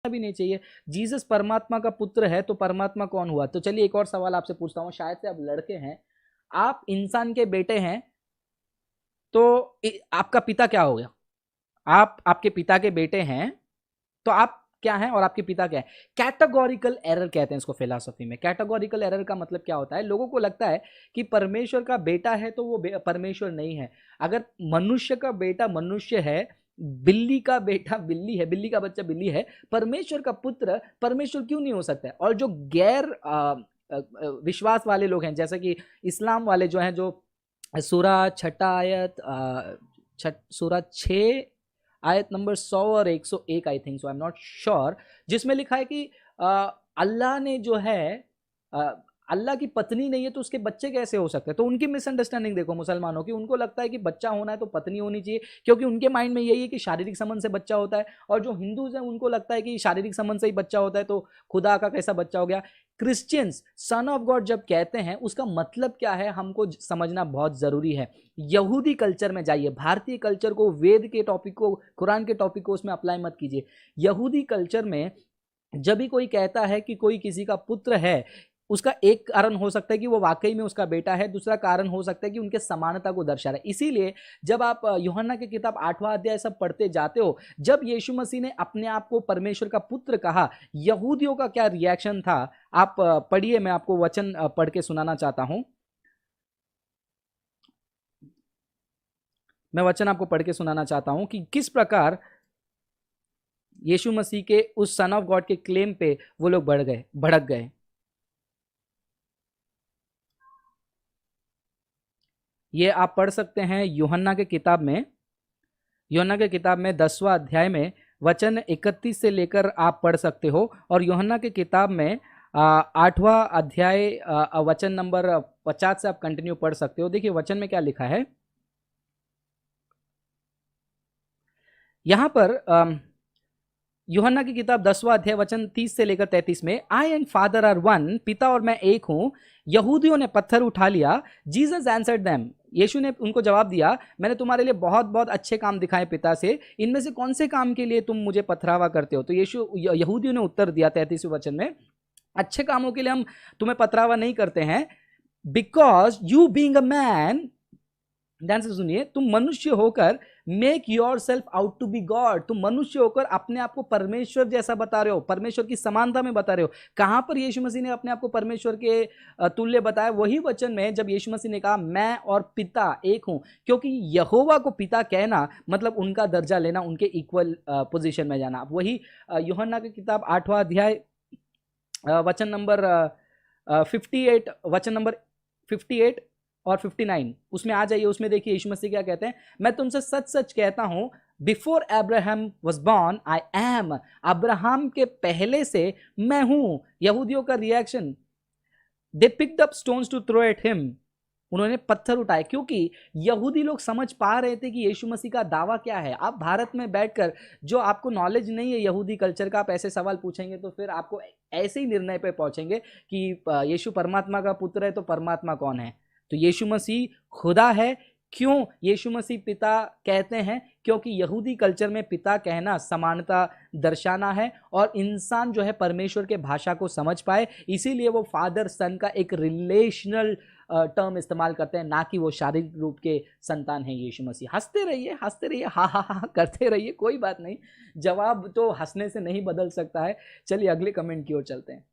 भी नहीं चाहिए। जीसस परमात्मा का पुत्र है तो परमात्मा कौन हुआ? तो चलिए एक और सवाल आपसे पूछता हूँ, शायद से आप लड़के हैं, आप इंसान के बेटे हैं, तो आपका पिता क्या हो गया? आप आपके पिता के बेटे हैं, तो आप क्या हैं और आपके पिता क्या है? कैटेगोरिकल एरर कहते हैं इसको फिलॉसफी में। कैटेगोरिकल एरर का मतलब क्या होता है? लोगों को लगता है कि परमेश्वर का बेटा है तो वो परमेश्वर नहीं है। अगर मनुष्य का बेटा मनुष्य है, बिल्ली का बेटा बिल्ली है, बिल्ली का बच्चा बिल्ली है, परमेश्वर का पुत्र परमेश्वर क्यों नहीं हो सकता है? और जो गैर विश्वास वाले लोग हैं, जैसे कि इस्लाम वाले जो हैं, जो सूरा छठा आयत सूरा 6 आयत नंबर 100 और 101 I think so, I am not sure, जिसमें लिखा है कि अल्लाह ने जो है अल्लाह की पत्नी नहीं है तो उसके बच्चे कैसे हो सकते हैं? तो उनकी मिसअंडरस्टैंडिंग देखो मुसलमानों की, उनको लगता है कि बच्चा होना है तो पत्नी होनी चाहिए, क्योंकि उनके माइंड में यही है कि शारीरिक संबंध से बच्चा होता है। और जो हिंदूज हैं उनको लगता है कि शारीरिक संबंध से ही बच्चा होता है, तो खुदा का कैसा बच्चा हो गया? क्रिश्चियंस सन ऑफ गॉड जब कहते हैं उसका मतलब क्या है हमको समझना बहुत जरूरी है। यहूदी कल्चर में जाइए, भारतीय कल्चर को, वेद के टॉपिक को, कुरान के टॉपिक को उसमें अप्लाई मत कीजिए। यहूदी कल्चर में जब भी कोई कहता है कि कोई किसी का पुत्र है, उसका एक कारण हो सकता है कि वो वाकई में उसका बेटा है, दूसरा कारण हो सकता है कि उनके समानता को दर्शा रहा है। इसीलिए जब आप यूहन्ना की किताब 8वां अध्याय सब पढ़ते जाते हो, जब यीशु मसीह ने अपने आप को परमेश्वर का पुत्र कहा, यहूदियों का क्या रिएक्शन था? आप पढ़िए, मैं आपको वचन पढ़ के सुनाना चाहता हूं। मैं वचन आपको पढ़ के सुनाना चाहता हूं कि किस प्रकार यीशु मसीह के उस सन ऑफ गॉड के क्लेम पे वो लोग भड़क गए। ये आप पढ़ सकते हैं यूहन्ना के किताब में, यूहन्ना के किताब में 10वां अध्याय में वचन 31 से लेकर आप पढ़ सकते हो। और यूहन्ना के किताब में 8वां अध्याय वचन नंबर 50 से आप कंटिन्यू पढ़ सकते हो। देखिए वचन में क्या लिखा है यहां पर। यूहन्ना की किताब 10वां अध्याय वचन 30 से लेकर 33 में, आई एंड फादर आर वन, पिता और मैं एक हूं। यहूदियों ने पत्थर उठा लिया। जीसस आंसर्ड देम, यीशु ने उनको जवाब दिया, मैंने तुम्हारे लिए बहुत बहुत अच्छे काम दिखाए पिता से, इनमें से कौन से काम के लिए तुम मुझे पथरावा करते हो? तो यहूदियों ने उत्तर दिया 33वें वचन में, अच्छे कामों के लिए हम तुम्हें पथरावा नहीं करते हैं, because you being a man, ध्यान से सुनिए, तुम मनुष्य होकर make yourself out to be God, तुम मनुष्य होकर अपने आप को परमेश्वर जैसा बता रहे हो, परमेश्वर की समानता में बता रहे हो। कहां पर यीशु मसीह ने अपने आप को परमेश्वर के तुल्य बताया? वही वचन में जब यीशु मसीह ने कहा मैं और पिता एक हूं, क्योंकि यहोवा को पिता कहना मतलब उनका दर्जा लेना, उनके इक्वल पोजीशन में जाना। वही यूहन्ना की किताब 8वां अध्याय वचन नंबर 58, वचन नंबर 58 और 59, उसमें आ जाइए। उसमें देखिए यीशु मसीह क्या कहते हैं, मैं तुमसे सच सच कहता हूं, before Abraham was born I am, Abraham के पहले से मैं हूं। यहूदियों का reaction, they picked up stones to throw at him, उन्होंने पत्थर उठाए, क्योंकि यहूदी लोग समझ पा रहे थे कि यीशु मसीह का दावा क्या है। आप भारत में बैठकर जो आपको नॉलेज नहीं है यहूदी कल्चर का, आप ऐसे सवाल पूछेंगे तो फिर आपको ऐसे ही निर्णय पे पहुंचेंगे कि यीशु परमात्मा का पुत्र है तो परमात्मा कौन है? तो यीशु मसीह खुदा है। क्यों यीशु मसीह पिता कहते हैं? क्योंकि यहूदी कल्चर में पिता कहना समानता दर्शाना है, और इंसान जो है परमेश्वर के भाषा को समझ पाए, इसीलिए वो फादर सन का एक रिलेशनल टर्म इस्तेमाल करते हैं, ना कि वो शारीरिक रूप के संतान है यीशु मसीह। हंसते रहिए, हा हा हा करते रहिए, कोई बात नहीं, जवाब तो हंसने से नहीं बदल सकता है। चलिए अगले कमेंट की ओर चलते हैं।